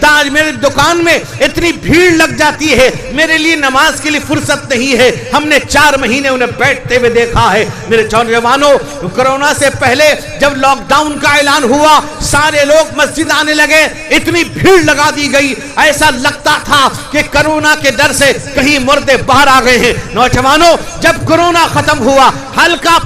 تاج میرے دکان میں اتنی بھیڑ لگ جاتی ہے, میرے لیے نماز کے لیے فرصت نہیں ہے. ہم نے 4 مہینے انہیں بیٹھتے ہوئے دیکھا ہے. میرے نوجوانوں, کورونا سے پہلے جب لاک ڈاؤن کا اعلان ہوا, سارے لوگ مسجد آنے لگے, اتنی بھیڑ لگا دی گئی, ایسا لگتا تھا کہ کورونا کے ڈر سے کہیں مردے باہر آ گئے ہیں. نوجوانوں, جب کورونا ختم ہوا, ہلکا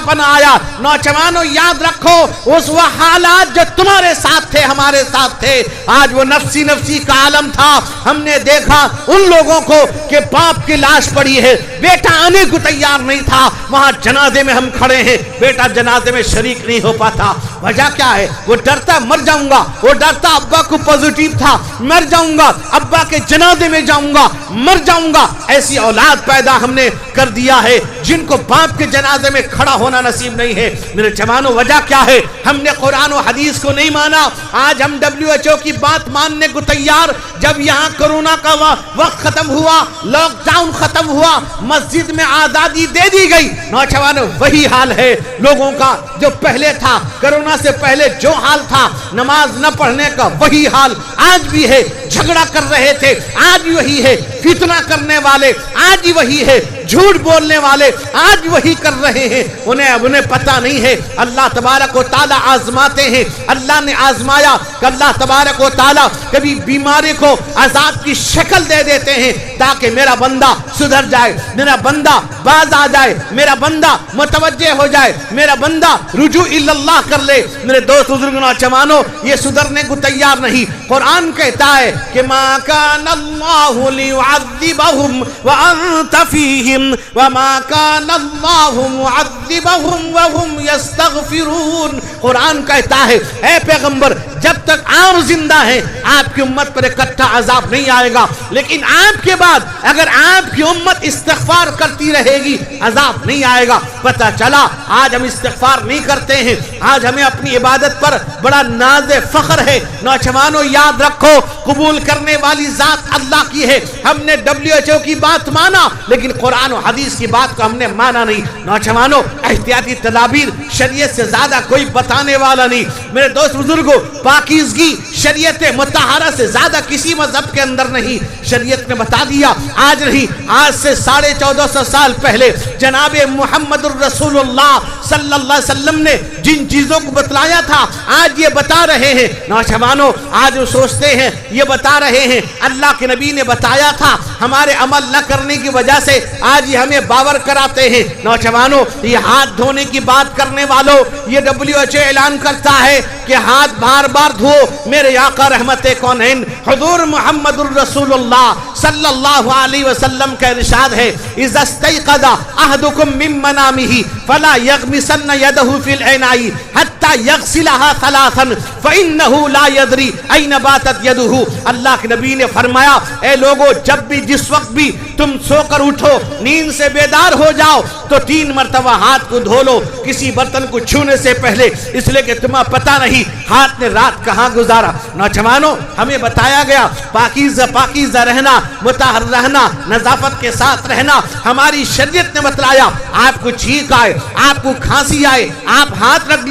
پن آیا. نوجوانوں یاد رکھو, اس وہ حالات جو تمہارے ساتھ تھے, ہمارے ساتھ تھے, آج وہ نفسی نفسی کا عالم تھا. ہم نے دیکھا ان لوگوں کو کہ باپ کی لاش پڑی ہے, بیٹا آنے کو تیار نہیں تھا, وہاں جنازے میں ہم کھڑے ہیں, بیٹا جنازے میں شریک نہیں ہو پاتا. وجہ کیا ہے؟ وہ ڈرتا مر جاؤں گا, وہ ڈرتا ابا کو پازیٹیو تھا, مر جاؤں گا, ابا کے جنازے میں جاؤں گا, مر جاؤں گا. ایسی اولاد پیدا ہم نے کر دیا ہے جن کو باپ کے جنازے میں کھڑا ہونا نصیب نہیں ہے. میرے جوانوں, وجہ کیا ہے؟ ہم نے قرآن و حدیث کو نہیں مانا. آج ہم WHO کی بات ماننے کو تیار. جب یہاں کورونا کا وقت ختم ہوا, لاک ڈاؤن ختم ہوا, مسجد میں آزادی دے دی گئی. نوجوانوں, وہی حال ہے لوگوں کا جو پہلے تھا. کورونا سے پہلے جو حال تھا نماز نہ پڑھنے کا, وہی حال آج بھی ہے. جھگڑا کر رہے تھے, آج بھی وہی ہے. فتنہ کرنے والے آج بھی وہی ہے. جھوٹ بولنے والے آج وہی کر رہے ہیں. انہیں پتہ نہیں ہے اللہ تبارک و تعالی آزماتے ہیں. اللہ نے آزمایا کہ اللہ تبارک و تعالی کبھی بیماری کو عذاب کی شکل دے دیتے ہیں تاکہ میرا بندہ سدھر جائے, میرا بندہ باز آ جائے, میرا بندہ متوجہ ہو جائے, میرا بندہ رجوع اللہ کر لے. میرے دوست بزرگ نوجوانوں, یہ سدھرنے کو تیار نہیں. قرآن کہتا ہے کہ ما کان اللہ لیعذبہم وانت فیہم وما کان اللہ معذبہم وہم یستغفرون. قرآن کہتا ہے اے پیغمبر, جب تک آپ زندہ ہیں آپ کی امت پر اکٹھا عذاب نہیں آئے گا, لیکن آپ کے بعد اگر آپ کی امت استغفار کرتی رہے گی عذاب نہیں آئے گا. پتہ چلا آج ہم استغفار نہیں کرتے ہیں, آج ہمیں اپنی عبادت پر بڑا ناز فخر ہے. نوجوانوں یاد رکھو, قبول کرنے والی ذات اللہ کی ہے. ہم نے WHO کی بات مانا لیکن قرآن و حدیث کی بات کو ہم نے مانا نہیں. نوجوانوں, احتیاطی تدابیر شریعت سے زیادہ کوئی بتانے والا نہیں. میرے دوست بزرگوں, پاکیزگی شریعت مطہرہ سے زیادہ کسی مذہب کے اندر نہیں. شریعت نے بتا دیا, آج نہیں, آج سے 1450 سال پہلے جناب محمد الرسول اللہ صلی اللہ علیہ وسلم نے جن چیزوں کو بتلایا تھا آج یہ بتا رہے ہیں. نوجوانوں, آج وہ سوچتے ہیں یہ بتا رہے ہیں, اللہ کے نبی نے بتایا تھا, ہمارے عمل نہ کرنے کی وجہ سے آج یہ ہمیں باور کراتے ہیں. نوجوانوں, یہ ہاتھ دھونے کی بات کرنے والوں, یہ WHO اعلان کرتا ہے کہ ہاتھ بار بار دھو. میرے آقا رحمت کونین حضور محمد الرسول اللہ صلی اللہ علیہ وسلم کا ارشاد ہے, اذا استيقظ احدكم من منامه فلا يغمسن يده في الاناء حتى يغسلها ثلاثا فانه لا يدري اين باتت يده. اللہ کے نبی نے فرمایا, اے لوگو, جب بھی جس وقت بھی تم سو کر اٹھو, نیند سے بیدار ہو جاؤ تو 3 مرتبہ ہاتھ کو دھو لو کسی برتن کو چھونے سے پہلے, اس لیے کہ تمہیں پتہ نہیں ہاتھ نے رات کہاں گزارا. نوجوانوں, ہمیں بتایا گیا پاکیزہ رہنا, مطہر رہنا, نظافت کے ساتھ رہنا. ہماری شریعت نے بتلایا, آپ کو چھینک آئے, آپ کو کھانسی آئے, آپ ہاتھ رکھ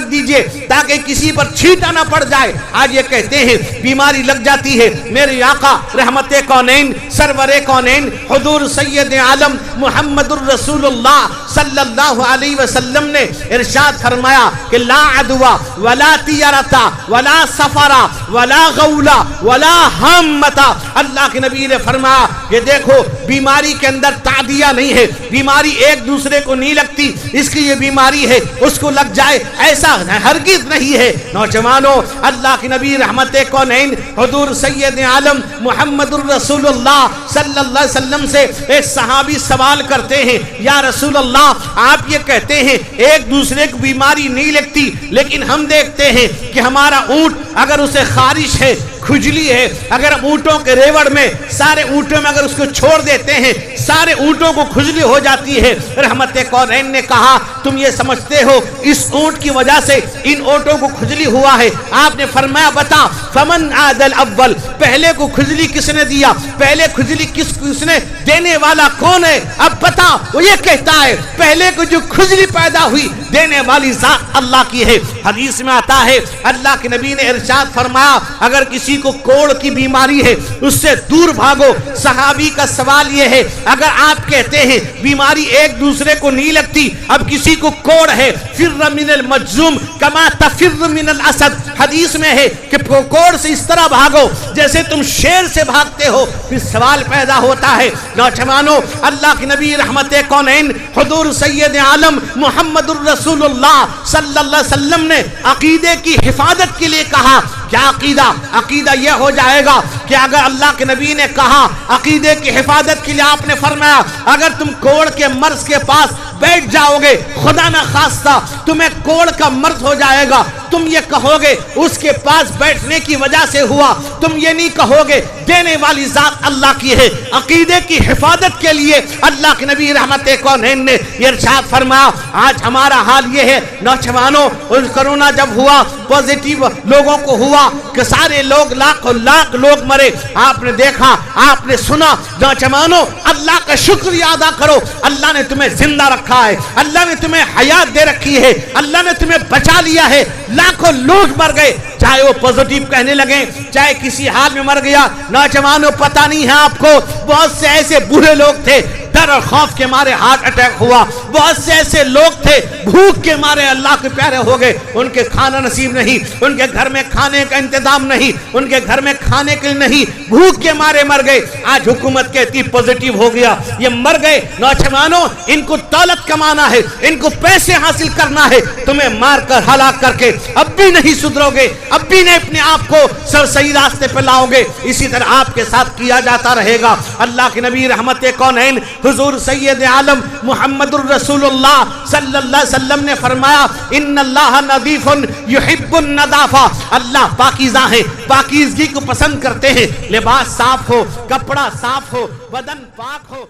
دیجئے تاکہ کسی پر چھینٹا نہ پڑ جائے. آج یہ کہتے ہیں بیماری لگ جاتی ہے. میرے آقا رحمت کونین سرور کونین حضور سید عالم محمد الرسول اللہ صلی اللہ علیہ وسلم نے ارشاد فرمایا کہ لا عدوا ولا تیرتا ولا سفرا ولا غولا ولا ہامتا. اللہ کے نبی نے فرمایا کہ دیکھو, بیماری کے اندر تعدیہ نہیں ہے, بیماری ایک دوسرے کو نہیں لگتی, اس کی یہ بیماری ہے اس کو لگ جائے, ایسا ہرگز نہیں ہے. نوجوانوں, اللہ کے نبی رحمت کونین حضور سید عالم محمد الرسول اللہ صلی اللہ علیہ وسلم سے ایک صحابی سوال کرتے ہیں, یا رسول اللہ, آپ یہ کہتے ہیں ایک دوسرے کو بیماری نہیں لگتی, لیکن ہم دیکھتے ہیں کہ ہمارا اونٹ اگر اسے خارش ہے, کھجلی ہے, اگر اونٹوں کے ریوڑ میں سارے اونٹوں میں اگر اس کو چھوڑ دیتے ہیں سارے اونٹوں کو کھجلی ہو جاتی ہے. رحمت کونین نے کہا, تم یہ سمجھتے ہو اس اونٹ کی وجہ سے ان اونٹوں کو کھجلی ہوا ہے؟ آپ نے فرمایا, بتا فمن عادل اول, پہلے کو کھجلی کس نے دیا, پہلے کھجلی کس نے دینے والا کون ہے؟ اب بتا. وہ یہ کہتا ہے پہلے کو جو کھجلی پیدا ہوئی دینے والی ذات اللہ کی ہے۔ حدیث میں آتا ہے اللہ کے نبی نے ارشاد فرمایا اگر کسی کو کوڑ کی بیماری ہے اس سے دور بھاگو۔ صحابی کا سوال یہ ہے اگر آپ کہتے ہیں بیماری ایک دوسرے کو نہیں لگتی، اب کسی کو کوڑ ہے، فر من المجزوم کما تفر من الاسد، حدیث میں ہے کہ کوڑ سے اس طرح بھاگو جیسے تم شیر سے بھاگتے ہو۔ پھر سوال پیدا ہوتا ہے نوجوانوں، اللہ کے نبی رحمت کونین حضور سید عالم محمد الرسول اللہ صلی اللہ علیہ وسلم نے عقیدے کی حفاظت کے لیے کہا۔ کیا عقیدہ؟ عقیدہ یہ ہو جائے گا کہ اگر اللہ کے نبی نے کہا عقیدے کی حفاظت کے لیے آپ نے فرمایا اگر تم کوڑ کے مرض کے پاس بیٹھ جاؤ گے، خدا نہ خواستہ تمہیں کوڑ کا مرض ہو جائے گا، تم یہ کہو گے اس کے پاس بیٹھنے کی وجہ سے ہوا، تم یہ نہیں کہو گے دینے والی ذات اللہ کی ہے۔ عقیدے کی حفاظت کے لیے اللہ کے نبی رحمت کونین نے یہ ارشاد فرمایا۔ آج ہمارا حال یہ ہے نوجوانوں، کرونا جب ہوا پازیٹیو لوگوں کو ہوا کہ سارے لوگ لاکھ لوگ مرے، آپ نے دیکھا، آپ نے سنا۔ نوجوانوں اللہ کا شکریہ ادا کرو، اللہ نے تمہیں زندہ رکھا ہے، اللہ نے تمہیں حیات دے رکھی ہے، اللہ نے تمہیں بچا لیا ہے۔ لاکھوں لوگ مر گئے، چاہے وہ پازیٹیو کہنے لگے چاہے کسی حال میں مر گیا۔ نوجوانوں پتہ نہیں ہے آپ کو بہت سے ایسے بوڑھے لوگ تھے ڈر اور خوف کے مارے ہارٹ اٹیک ہوا، بہت سے ایسے لوگ تھے بھوک کے مارے اللہ کے پیارے ہو گئے، ان کے کھانا نصیب نہیں، ان کے گھر میں کھانے کا انتظام نہیں، ان کے گھر میں کھانے کے لیے نہیں، بھوک کے مارے مر گئے۔ آج حکومت کہتی پازیٹیو ہو گیا، یہ مر گئے۔ نوجوانوں ان کو دولت کمانا ہے، ان کو پیسے حاصل کرنا ہے، تمہیں مار کر ہلاک کر کے اب بھی نہیں سدھرو گے، اب بھی نہیں اپنے آپ کو صحیح راستے پہ لاؤ گے۔ اسی طرح آپ کے ساتھ کیا جاتا رہے گا۔ اللہ کے نبی رحمت کونین حضور سید عالم محمد الرسول اللہ صلی اللہ علیہ وسلم نے فرمایا ان اللہ نظیف یحب النظافہ، اللہ پاکیزہ ہے، پاکیزگی کو پسند کرتے ہیں۔ لباس صاف ہو، کپڑا صاف ہو، بدن پاک ہو۔